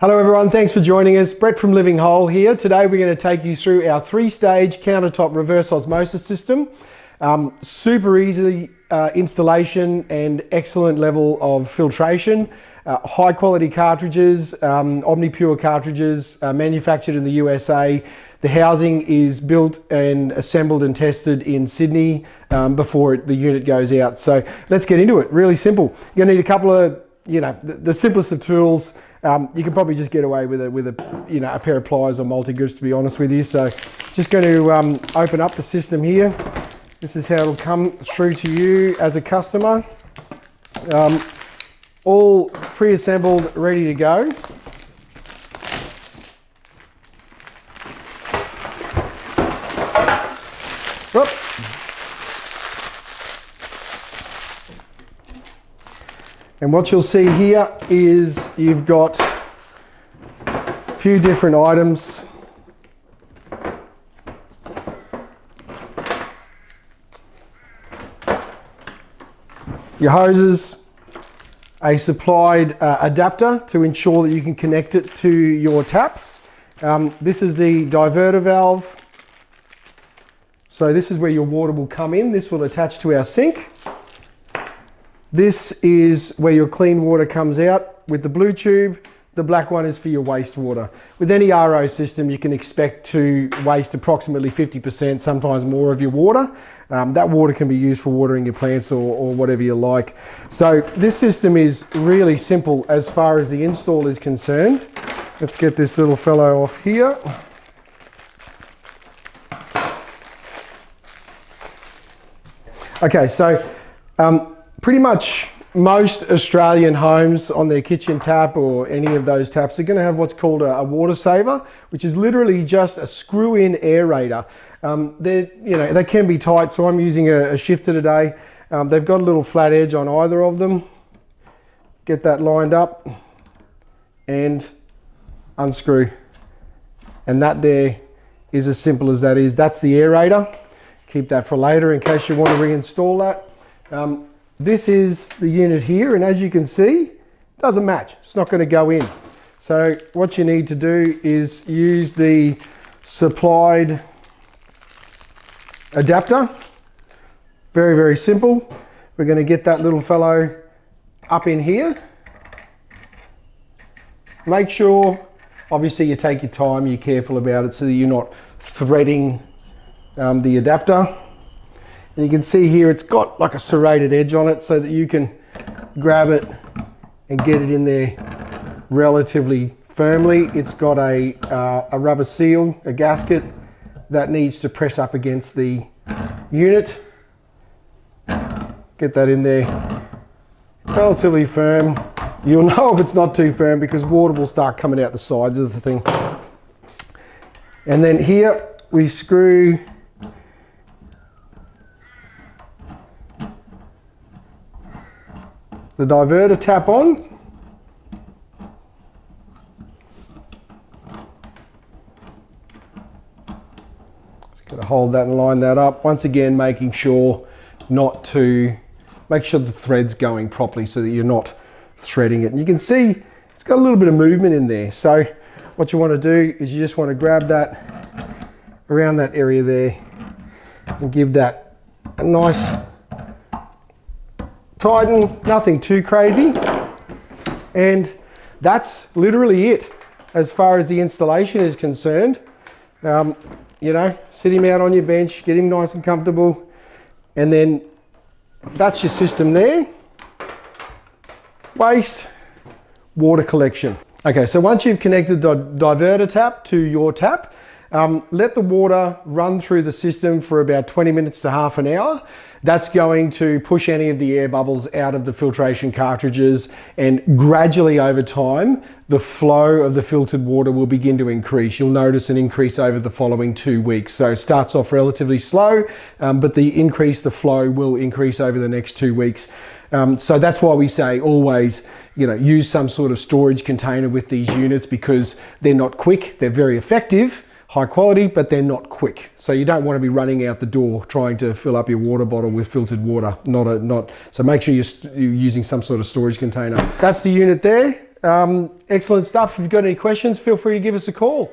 Hello everyone, thanks for joining us. Brett from Living Whole here. Today we're going to take you through our 3-stage countertop reverse osmosis system. Super easy installation and excellent level of filtration. High quality cartridges, OmniPure cartridges, manufactured in the USA. The housing is built and assembled and tested in Sydney before the unit goes out. So let's get into it. Really simple. You're going to need a couple of, the simplest of tools. You can probably just get away with a pair of pliers or multi-grips, to be honest with you. So just going to open up the system here. This is how it'll come through to you as a customer. All pre-assembled, ready to go. Whoop. And what you'll see here is you've got a few different items. Your hoses, a supplied adapter to ensure that you can connect it to your tap. This is the diverter valve. So this is where your water will come in. This will attach to our sink. This is where your clean water comes out with the blue tube. The black one is for your wastewater. With any RO system, you can expect to waste approximately 50%, sometimes more of your water. That water can be used for watering your plants or whatever you like. So this system is really simple as far as the install is concerned. Let's get this little fellow off here. Okay, so pretty much most Australian homes on their kitchen tap or any of those taps are going to have what's called a water saver, which is literally just a screw-in aerator. They can be tight, so I'm using a shifter today. They've got a little flat edge on either of them. Get that lined up and unscrew. And that there is as simple as that is. That's the aerator. Keep that for later in case you want to reinstall that. This is the unit here, and as you can see, it doesn't match. It's not going to go in. So what you need to do is use the supplied adapter. Very, very simple. We're going to get that little fellow up in here. Make sure, obviously, you take your time, you're careful about it so that you're not threading the adapter. And you can see here it's got like a serrated edge on it so that you can grab it and get it in there relatively firmly. It's got a rubber seal, a gasket that needs to press up against the unit. Get that in there relatively firm. You'll know if it's not too firm because water will start coming out the sides of the thing. And then here we screw the diverter tap on. Just got to hold that and line that up. Once again, making sure the thread's going properly so that you're not threading it. And you can see it's got a little bit of movement in there. So what you want to do is you just want to grab that around that area there and give that a nice tighten, nothing too crazy. And that's literally it as far as the installation is concerned. Sit him out on your bench, get him nice and comfortable, and then that's your system there. Waste, water collection. Okay, so once you've connected the diverter tap to your tap, let the water run through the system for about 20 minutes to half an hour. That's going to push any of the air bubbles out of the filtration cartridges, and gradually over time, the flow of the filtered water will begin to increase. You'll notice an increase over the following 2 weeks. So it starts off relatively slow, but the flow will increase over the next 2 weeks. So that's why we say always, use some sort of storage container with these units because they're not quick, they're very effective, high quality, but they're not quick. So you don't want to be running out the door trying to fill up your water bottle with filtered water. So make sure you're using some sort of storage container. That's the unit there. Excellent stuff. If you've got any questions, feel free to give us a call.